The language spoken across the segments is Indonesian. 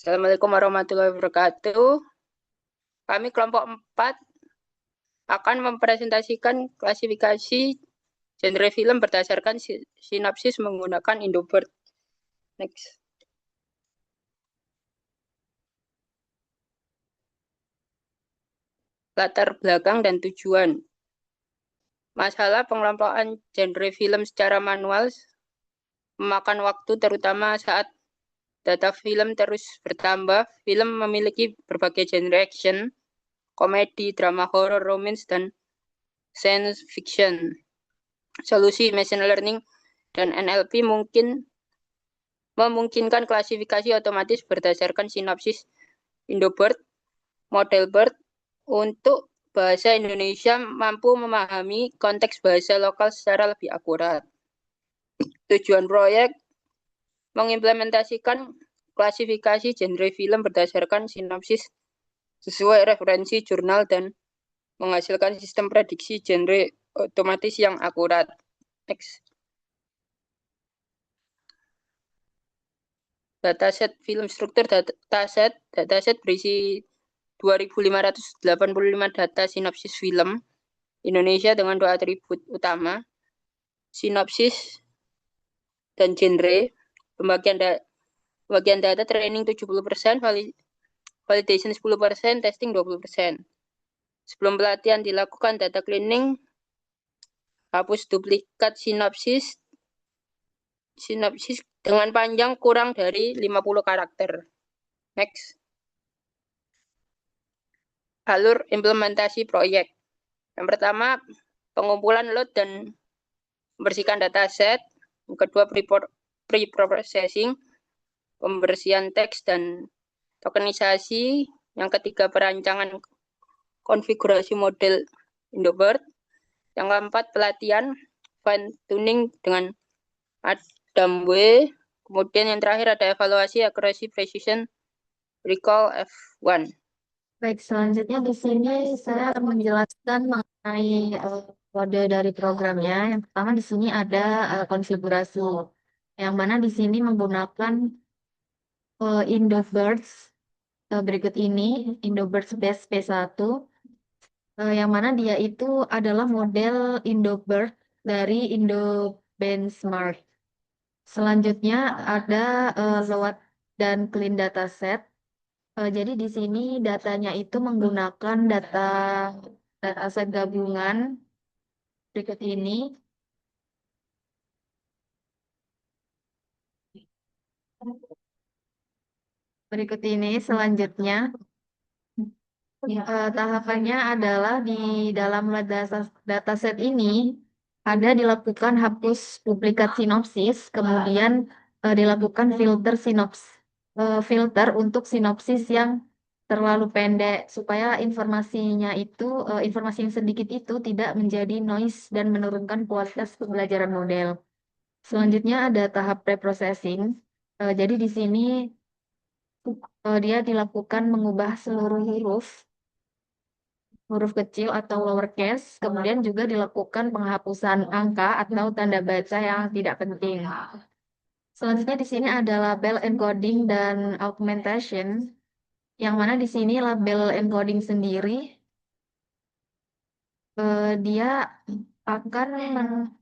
Assalamualaikum warahmatullahi wabarakatuh. Kami kelompok 4 akan mempresentasikan klasifikasi genre film berdasarkan sinopsis menggunakan Indobird. Next. Latar belakang dan tujuan. Masalah pengelompokan genre film secara manual memakan waktu, terutama saat data film terus bertambah. Film memiliki berbagai genre action, komedi, drama, horror, romance, dan science fiction. Solusi machine learning dan NLP memungkinkan klasifikasi otomatis berdasarkan sinopsis Indobird, model Bird untuk bahasa Indonesia mampu memahami konteks bahasa lokal secara lebih akurat. Tujuan proyek mengimplementasikan klasifikasi genre film berdasarkan sinopsis sesuai referensi jurnal dan menghasilkan sistem prediksi genre otomatis yang akurat. Next. Dataset film struktur dataset berisi 2.585 data sinopsis film Indonesia dengan 2 atribut utama, sinopsis dan genre. Pembagian data training 70%, validation 10%, testing 20%. Sebelum pelatihan dilakukan data cleaning, hapus duplikat sinopsis dengan panjang kurang dari 50 karakter. Next. Alur implementasi proyek. Yang pertama, pengumpulan load dan membersihkan dataset. Yang kedua, pre-processing, pembersihan teks dan tokenisasi. Yang ketiga, perancangan konfigurasi model Indobird. Yang keempat, pelatihan fine tuning dengan Adam W. Kemudian yang terakhir ada evaluasi accuracy precision recall F1. Baik, selanjutnya di sini saya akan menjelaskan mengenai kode dari programnya. Yang pertama di sini ada konfigurasi, yang mana di sini menggunakan Indobirds berikut ini, Indobirds Base P1, yang mana dia itu adalah model Indobird dari Indo Benchmark. Selanjutnya ada load dan clean dataset. Jadi di sini datanya itu menggunakan dataset gabungan berikut ini. Berikut ini selanjutnya tahapannya adalah di dalam dataset ini ada dilakukan hapus duplikat sinopsis, kemudian dilakukan filter untuk sinopsis yang terlalu pendek supaya informasinya itu informasi yang sedikit itu tidak menjadi noise dan menurunkan kualitas pembelajaran model. Selanjutnya ada tahap preprocessing. Jadi di sini dia dilakukan mengubah seluruh huruf kecil atau lowercase, kemudian juga dilakukan penghapusan angka atau tanda baca yang tidak penting. Selanjutnya di sini ada label encoding dan augmentation, yang mana di sini label encoding sendiri dia akan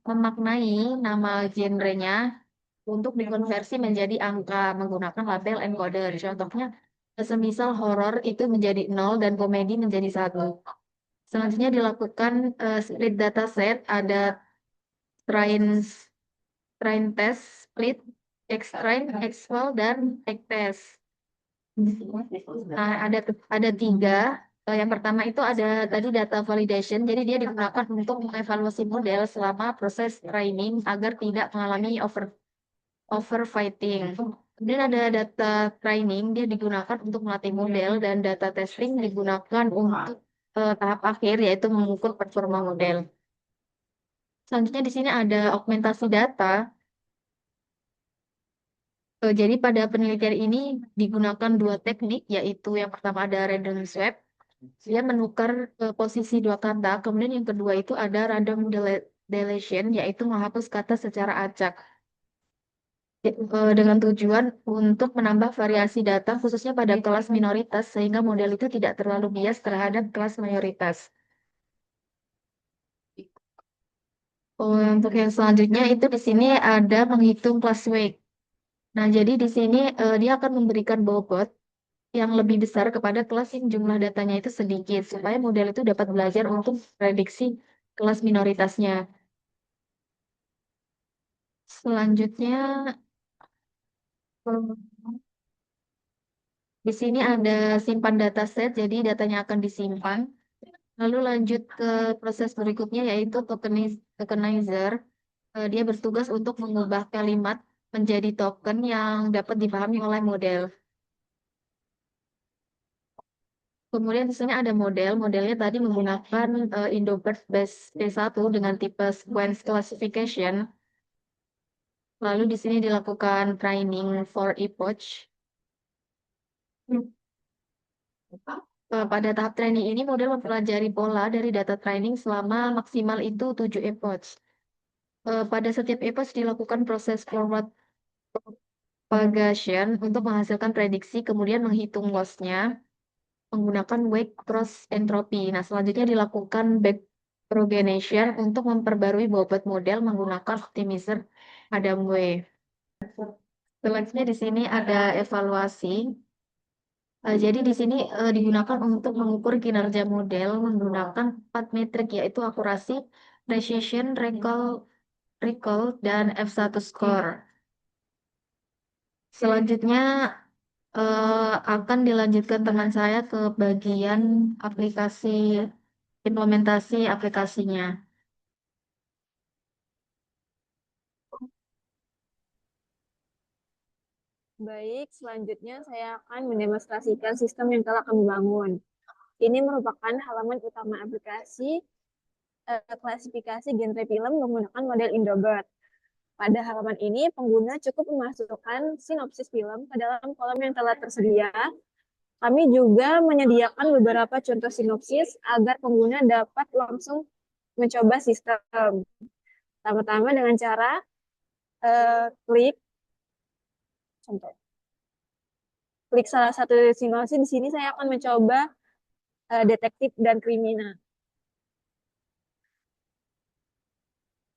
memaknai nama genrenya untuk dikonversi menjadi angka menggunakan label encoder. Contohnya, semisal horor itu menjadi 0 dan komedi menjadi 1. Selanjutnya dilakukan split dataset, ada train test, split, X-train, X-val, dan X-test. Nah, ada 3. Yang pertama itu ada tadi data validation, jadi dia digunakan untuk mengevaluasi model selama proses training agar tidak mengalami overfitting. Kemudian ada data training, dia digunakan untuk melatih model, dan data testing digunakan untuk tahap akhir, yaitu mengukur performa model. Selanjutnya di sini ada augmentasi data. Jadi pada penelitian ini digunakan 2 teknik, yaitu yang pertama ada random swap, dia menukar posisi 2 kata, kemudian yang kedua itu ada random deletion, yaitu menghapus kata secara acak. dengan tujuan untuk menambah variasi data khususnya pada kelas minoritas sehingga model itu tidak terlalu bias terhadap kelas mayoritas. Untuk yang selanjutnya itu di sini ada menghitung class weight. Nah, jadi di sini dia akan memberikan bobot yang lebih besar kepada kelas yang jumlah datanya itu sedikit supaya model itu dapat belajar untuk prediksi kelas minoritasnya. Selanjutnya eh, di sini ada simpan dataset, jadi datanya akan disimpan. Lalu lanjut ke proses berikutnya yaitu tokenizer. Dia bertugas untuk mengubah kalimat menjadi token yang dapat dipahami oleh model. Kemudian di sini ada modelnya tadi menggunakan Indobird Base D1 dengan tipe sequence classification. Lalu di sini dilakukan training for epoch. Pada tahap training ini model mempelajari pola dari data training selama maksimal itu 7 epoch. Pada setiap epoch dilakukan proses forward propagation untuk menghasilkan prediksi, kemudian menghitung loss-nya menggunakan wake cross entropy. Nah, selanjutnya dilakukan backpropagation untuk memperbarui bobot model menggunakan optimizer Adam Wave. Selanjutnya di sini ada evaluasi. Jadi di sini digunakan untuk mengukur kinerja model menggunakan 4 metrik yaitu akurasi, precision, recall, dan F1 score. Selanjutnya akan dilanjutkan teman saya ke bagian aplikasi implementasi aplikasinya. Baik, selanjutnya saya akan mendemonstrasikan sistem yang telah kami bangun. Ini merupakan halaman utama aplikasi klasifikasi genre film menggunakan model Indobird. Pada halaman ini, pengguna cukup memasukkan sinopsis film ke dalam kolom yang telah tersedia. Kami juga menyediakan beberapa contoh sinopsis agar pengguna dapat langsung mencoba sistem. Pertama-tama dengan cara klik contoh. Klik salah satu sinopsis. Di sini saya akan mencoba detektif dan kriminal.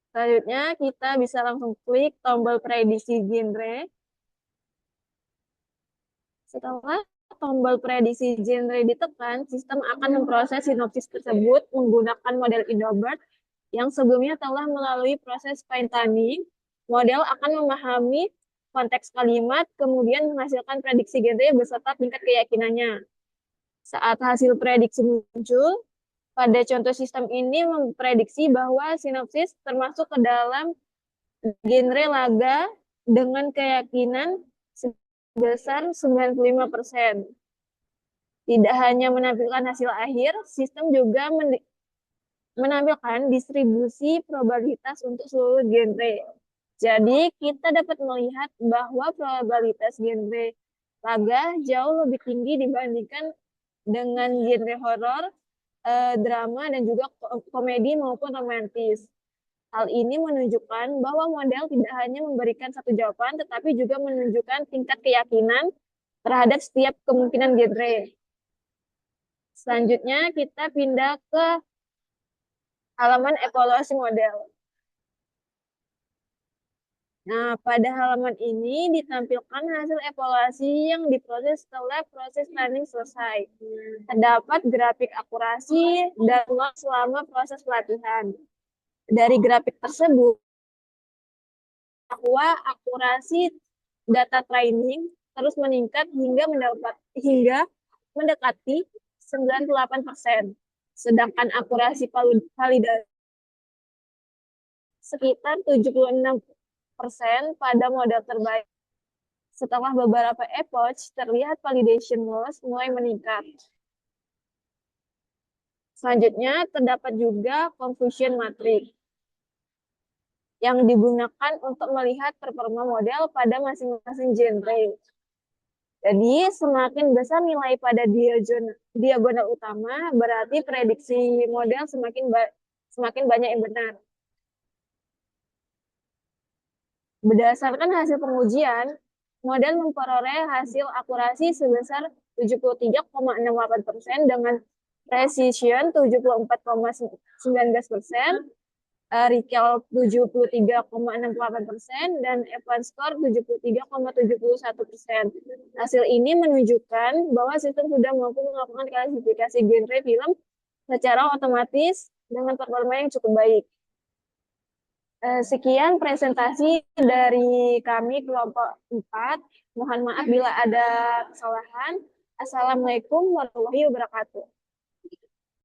Selanjutnya kita bisa langsung klik tombol prediksi genre. Setelah tombol prediksi genre ditekan, sistem akan memproses sinopsis tersebut menggunakan model Indobird yang sebelumnya telah melalui proses fine tuning. Model akan memahami konteks kalimat, kemudian menghasilkan prediksi genre beserta tingkat keyakinannya. Saat hasil prediksi muncul, pada contoh sistem ini memprediksi bahwa sinopsis termasuk ke dalam genre laga dengan keyakinan sebesar 95%. Tidak hanya menampilkan hasil akhir, sistem juga menampilkan distribusi probabilitas untuk seluruh genre. Jadi, kita dapat melihat bahwa probabilitas genre laga jauh lebih tinggi dibandingkan dengan genre horor, drama, dan juga komedi maupun romantis. Hal ini menunjukkan bahwa model tidak hanya memberikan satu jawaban, tetapi juga menunjukkan tingkat keyakinan terhadap setiap kemungkinan genre. Selanjutnya, kita pindah ke halaman evaluasi model. Nah, pada halaman ini ditampilkan hasil evaluasi yang diproses setelah proses training selesai. Terdapat grafik akurasi dan log selama proses pelatihan. Dari grafik tersebut, bahwa akurasi data training terus meningkat hingga mendekati 98%. Sedangkan akurasi validasi sekitar 76% pada model terbaik. Setelah beberapa epoch, terlihat validation loss mulai meningkat. Selanjutnya, terdapat juga confusion matrix yang digunakan untuk melihat performa model pada masing-masing genre. Jadi, semakin besar nilai pada diagonal utama, berarti prediksi model semakin banyak yang benar. Berdasarkan hasil pengujian, model memperoleh hasil akurasi sebesar 73,68% dengan precision 74,19%, recall 73,68%, dan advanced score 73,71%. Hasil ini menunjukkan bahwa sistem sudah mampu melakukan klasifikasi genre film secara otomatis dengan performa yang cukup baik. Sekian presentasi dari kami kelompok 4. Mohon maaf bila ada kesalahan. Assalamualaikum warahmatullahi wabarakatuh.